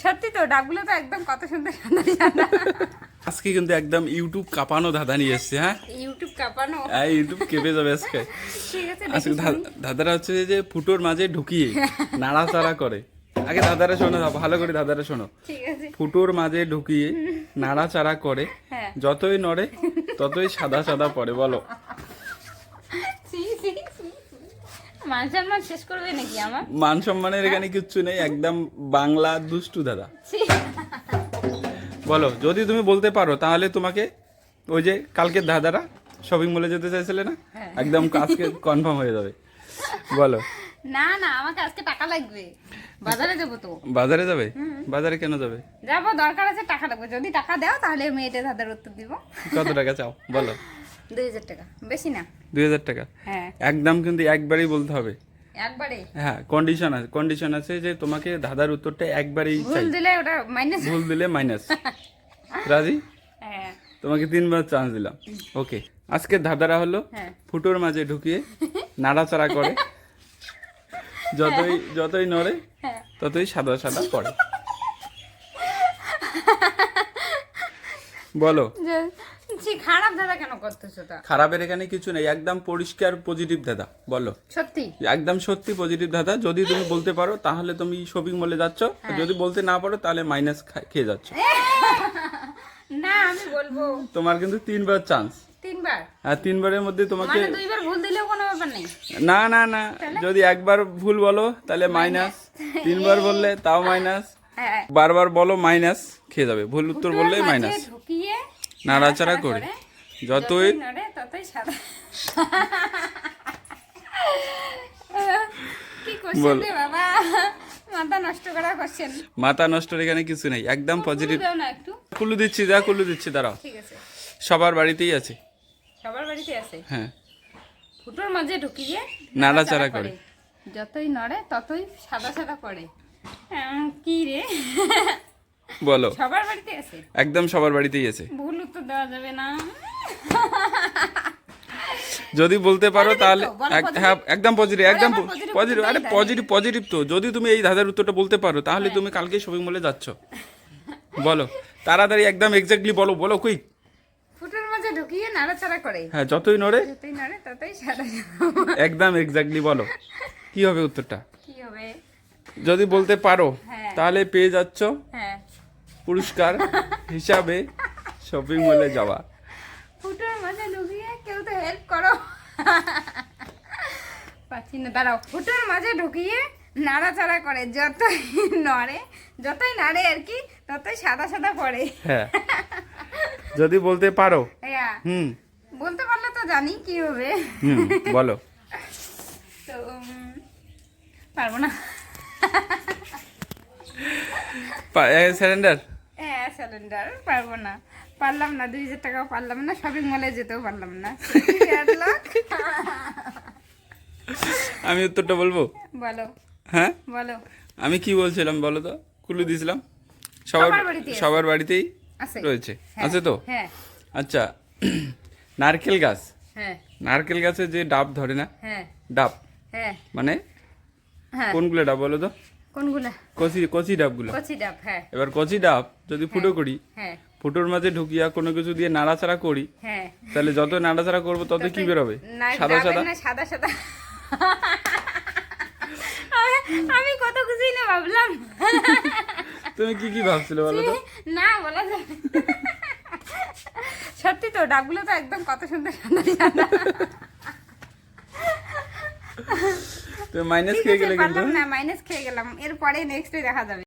সত্যি তো ডাকগুলো তো একদম কত সুন্দর সুন্দর। আজকে কিন্তু একদম ইউটিউব কাঁপানো ধাঁধা নিয়ে এসছে। হ্যাঁ, ইউটিউব কাঁপানো। হ্যাঁ, ইউটিউব কেঁপে যাবে আজকে। ঠিক আছে, আজকে দেখি শুনি। ধাঁধাটা হচ্ছে যে ফুটোর মাঝে ঢুকিয়ে নাড়াচাড়া করে। আগে ধাঁধাটা শোনো, ভালো করে ধাঁধাটা শোনো। ঠিক আছে। ফুটোর মাঝে ঢুকিয়ে নাড়াচাড়া করে, হ্যাঁ। যতই নড়ে ততই সাদা সাদা পড়ে। বলো। ছি, ছি, ছি, ছি। মান সম্মান শেষ করবে নাকি আমার? মান সম্মানের এখানে কিচ্ছু নেই, একদম বাংলা দুষ্টু দাদা। ছি। বলো, যদি তুমি বলতে পারো তাহলে তোমাকে ওই যে কালকে দাদারা শপিং মলে যেতে চাইছিলে না, হ্যাঁ। একদম আজকে কনফার্ম হয়ে যাবে। বলো। না না, আমাকে আজকে টাকা লাগবে, বাজারে যাবো তো। বাজারে যাবে? বাজারে কেন যাবে? যাবো, দরকার আছে, টাকা লাগবে। যদি টাকা দাও তাহলে মেয়েটা তাদের উত্তর দিব। কত টাকা চাও বলো? 2000 টাকা, বেশি না। 2000 টাকা? হ্যাঁ, একদম কিন্তু একবারই বলতে হবে। একবারে। হ্যাঁ, কন্ডিশন আছে যে তোমাকে দাদার উত্তরটা একবারই চাই। ভুল দিলে ওটা মাইনাস। ভুল দিলে মাইনাস। রাজি? হ্যাঁ। তোমাকে 3বার চান্স দিলাম। ওকে, আজকে ধাঁধারা হলো হ্যাঁ। ফুটোর মাঝে ঢুকিয়ে নাড়াচাড়া করে, যতই নড়ে হ্যাঁ। ততই সাদা সাদা পড়ে। বলো। ছি, খারাপ দাদা কেন করতেছো তা? খারাপের এখানে কিছু নেই, একদম পরিষ্কার পজিটিভ দাদা। বলো। সত্যি? একদম সত্যি পজিটিভ দাদা। যদি তুমি বলতে পারো তাহলে তুমি শপিং মলে যাচ্ছ, আর যদি বলতে না পারো তাহলে মাইনাস খেয়ে যাচ্ছ। না, আমি বলবো। তোমার কিন্তু 3বার চান্স। 3বার? আর 3বারের মধ্যে তোমাকে মানে 2বার ভুল দিলেও কোনো ব্যাপার নেই? না না না, যদি একবার ভুল বলো তাহলে মাইনাস, 3বার বললে তাও মাইনাস, হ্যাঁ। বারবার বলো মাইনাস খেয়ে যাবে। ভুল উত্তর বললে ফুটোর মাইনাস। মাঝে ঢুকিয়ে নাড়াচাড়া করে যতই নড়ে ততই সাদা। কি কোশ্চেন রে বাবা, মাথা নষ্ট করা কোশ্চেন। মাথা নষ্টর এখানে কিছু নেই, একদম পজিটিভ। দাও না একটু। কুলু দিচ্ছি, দাঁড়াও। ঠিক আছে। সবার বাড়িতেই আছে। সবার বাড়িতে আছে? হ্যাঁ। ফুটোর মাঝে ঢুকিয়ে নাড়াচাড়া করে। যতই নড়ে ততই সাদা সাদা পড়ে। কি রে? বলো। সবার বাড়িতে আছে? একদম সবার বাড়িতেই আছে। ভুল উত্তর দেওয়া যাবে না। যদি বলতে পারো Positive তাহলে তো, বলো positive। হ্যাঁ, একদম পজিটিভ, একদম আমার positive পজিটিভ। উত্তর আরে দেই পজিটিভ তো। যদি তুমি এই ধাঁধার উত্তরটা বলতে পারো তাহলে তুমি কালকে শপিং মলে যাচ্ছ। বলো তাড়াতাড়ি, একদম এক্স্যাক্টলি বলো কুইক। ফুটোর মাঝে ঢুকিয়ে নাড়াচাড়া করে, হ্যাঁ, যতই নড়ে যতই নড়ে ততই সাদা সাদা। একদম এক্স্যাক্টলি বলো কি হবে উত্তরটা। কি হবে? যদি বলতে পারো হ্যাঁ। তাহলে পেয়ে যাচ্ছ হ্যাঁ। পুরস্কার হিসাবে শপিং মলে যাওয়া। ফুটোর মাঝে ঢুকিয়ে, কেউ তো হেল্প করো। পাচ্ছি না, দাঁড়াও। ফুটোর মাঝে ঢুকিয়ে নাড়াচাড়া করে, যতই নাড়ে আর কি, ততই সাদা সাদা পড়ে। হ্যাঁ, যদি বলতে পারো। হ্যাঁ, হুম বলতে পারলে তো জানি কি হবে। বলো। তো পারবো না। স্যারেন্ডার। হ্যাঁ, সিলিন্ডার পারবো না। পারলাম না, 2000 টাকাও পারলাম না, শপিং মলে যেতেও পারলাম না। আমি উত্তরটা বলবো? বলো। হ্যাঁ, বলো। আমি কি বলছিলাম বলো তো? কুলু দিয়েছিলাম। সবার বাড়িতেই আছে। সবার বাড়িতেই আছে। রয়েছে। হ্যাঁ। আছে তো? হ্যাঁ। আচ্ছা, নারকেল গাছ, হ্যাঁ। নারকেল গাছে যে ডাব ধরে না, হ্যাঁ। ডাব হ্যাঁ। মানে হ্যাঁ। কোনগুলো ডাব বলো তো? কোনগুলা? কচি ডাবগুলো। কচি ডাব। হ্যাঁ। এবার কচি ডাব যদি ফুটো করি, হ্যাঁ। ফুটোর মাঝে ঢুকিয়া কোনো কিছু দিয়ে নাড়াচাড়া করি, হ্যাঁ। তাহলে যত নাড়াচাড়া করবো তত কি বেরোবে? না, সাদা ডাবের সাদা। না, সাদা সাদা। আমি কত কিছুই না ভাবলাম। তুমি কি ভাবছিলে বলো তো? না, বলা যাবে না। সত্যি তো, ডাবগুলো তো একদম কত সুন্দর সুন্দর। তুমি মাইনাস খেয়ে গেলে কিন্তু। না, মাইনাস খেয়ে গেলাম। এরপরে নেক্সটে দেখা যাবে।